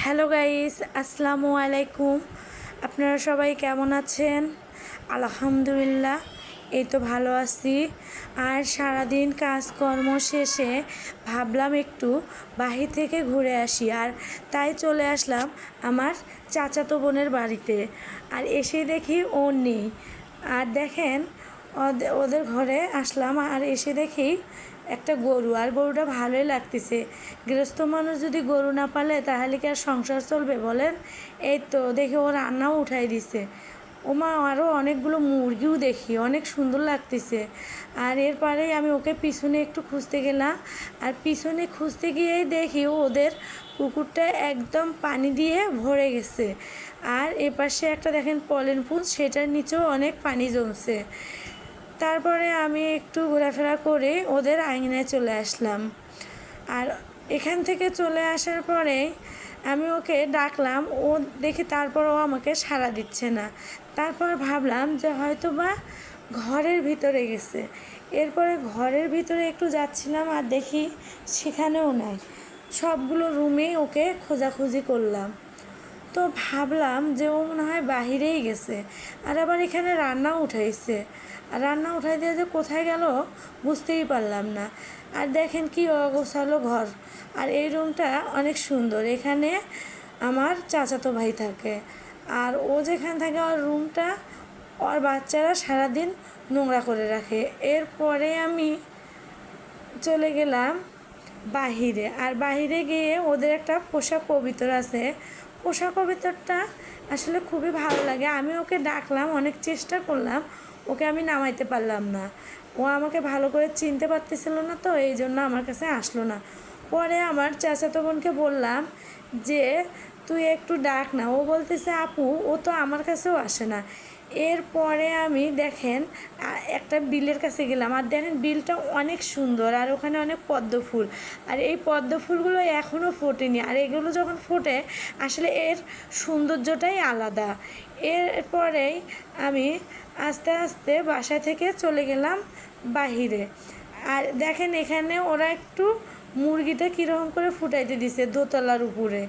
Hello guys, আসসালামু আলাইকুম। আপনারা সবাই কেমন আছেন? আলহামদুলিল্লাহ, এই তো ভালো আছি। আর সারাদিন কাজকর্ম শেষে ভাবলাম একটু বাহির থেকে ঘুরে আসি, আর তাই চলে আসলাম আমার চাচাতো বোনের বাড়িতে। আর এসে দেখি ও নেই। আর দেখেন, ওদের ঘরে আসলাম আর এসে দেখি একটা গরু, আর গরুটা ভালোই লাগতেছে। গৃহস্থ মানুষ যদি গরু না পালে তাহলে কি আর সংসার চলবে বলেন? এই তো দেখি ও রান্নাও উঠাই দিছে। ওমা, আরও অনেকগুলো মুরগিও দেখি, অনেক সুন্দর লাগতেছে। আর এরপরেই আমি ওকে পিছনে একটু খুঁজতে গেলাম, আর পিছনে খুঁজতে গিয়েই দেখি ওদের পুকুরটা একদম পানি দিয়ে ভরে গেছে। আর এপাশে একটা দেখেন পলেন ফুল, সেটার নিচেও অনেক পানি জমছে। তারপরে আমি একটু ঘোরাফেরা করে ওদের আঙিনায় চলে আসলাম। আর এখান থেকে চলে আসার পরে আমি ওকে ডাকলাম, ও দেখি তারপর ও আমাকে সাড়া দিচ্ছে না। তারপর ভাবলাম যে হয়তো বা ঘরের ভিতরে গেছে। এরপরে ঘরের ভিতরে একটু যাচ্ছিলাম আর দেখি সেখানেও নাই। সবগুলো রুমেই ওকে খোঁজাখুঁজি করলাম। তো ভাবলাম যে ও মনে হয় বাহিরেই গেছে। আর আবার এখানে রান্না উঠাইছে, আর রান্না উঠাই দিয়ে যে কোথায় গেল বুঝতেই পারলাম না। আর দেখেন কি অগোছালো ঘর। আর এই রুমটা অনেক সুন্দর, এখানে আমার চাচাতো ভাই থাকে। আর ও যেখানে থাকে ওর রুমটা ওর বাচ্চারা সারাদিন নোংরা করে রাখে। এরপরে আমি চলে গেলাম বাহিরে। আর বাহিরে গিয়ে ওদের একটা পোষা কবিতর আছে। পোষা কবিতরটা আসলে খুবই ভালো লাগে। আমি ওকে ডাকলাম, অনেক চেষ্টা করলাম, ওকে আমি নামাইতে পারলাম না। ও আমাকে ভালো করে চিনতে পারতেছিল না, তো এই জন্য আমার কাছে আসলো না। পরে আমার চাচাতো বোনকে বললাম যে তুই একটু ডাক না। ও বলতেছে আপু, ও তো আমার কাছেও আসে না। এরপরে আমি দেখেন একটা বিলের কাছে গেলাম, আর দেখেন বিলটা অনেক সুন্দর, আর ওখানে অনেক পদ্ম ফুল। আর এই পদ্ম ফুলগুলো এখনও ফোটেনি, আর এগুলো যখন ফোটে আসলে এর সৌন্দর্যটাই আলাদা। এরপরেই আমি আস্তে আস্তে বাসা থেকে চলে গেলাম বাহিরে। আর দেখেন এখানে ওরা একটু মুরগিটা কীরকম করে ফুটাইতে দিছে দোতলার উপরে।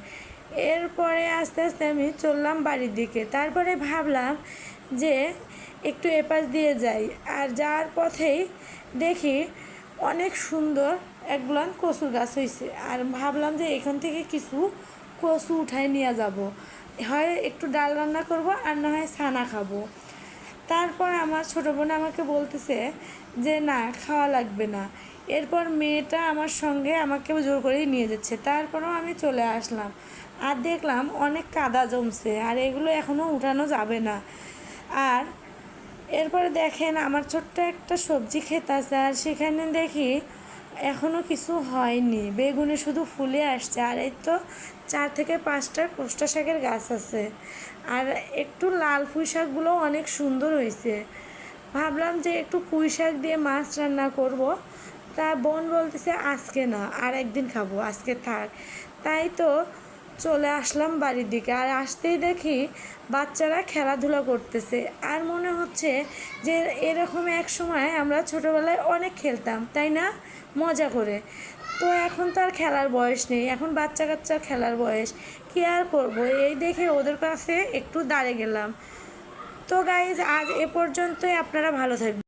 এরপরে আস্তে আস্তে আমি চললাম বাড়ির দিকে। তারপরে ভাবলাম যে একটু এপাশ দিয়ে যাই। আর যাওয়ার পথেই দেখি অনেক সুন্দর একগুলান কচু গাছ হয়েছে। আর ভাবলাম যে এখান থেকে কিছু কচু উঠাই নিয়ে যাব, হয় একটু ডাল রান্না করব, আর না হয় ছানা খাবো। তারপর আমার ছোটো বোন আমাকে বলতেছে যে না, খাওয়া লাগবে না। এরপর মেয়েটা আমার সঙ্গে আমাকে জোর করেই নিয়ে যাচ্ছে। তারপরেও আমি চলে আসলাম, আর দেখলাম অনেক কাদা জমছে, আর এগুলো এখনও উঠানো যাবে না। আর এরপরে দেখেন আমার ছোট্ট একটা সবজি ক্ষেত আছে, আর সেখানে দেখি এখনও কিছু হয়নি, বেগুনে শুধু ফুলে আসছে। আর এই তো 4 থেকে 5টা কোষ্টা শাকের গাছ আছে। আর একটু লাল পুঁই শাকগুলো অনেক সুন্দর হয়েছে। ভাবলাম যে একটু পুঁই শাক দিয়ে মাছ রান্না করব। তা বোন বলতেছে আজকে না, আর একদিন খাবো, আজকে থাক। তাই তো চলে আসলাম বাড়ির দিকে। আর আসতেই দেখি বাচ্চারা খেলাধুলা করতেছে। আর মনে হচ্ছে যে এরকম এক সময় আমরা ছোটোবেলায় অনেক খেলতাম, তাই না? মজা করে। তো এখন তো আর খেলার বয়স নেই, এখন বাচ্চা কাচ্চার খেলার বয়স। কী আর করবো, এই দেখে ওদের কাছে একটু দাঁড়িয়ে গেলাম। তো গাইজ, আজ এ পর্যন্তই। আপনারা ভালো থাকবেন।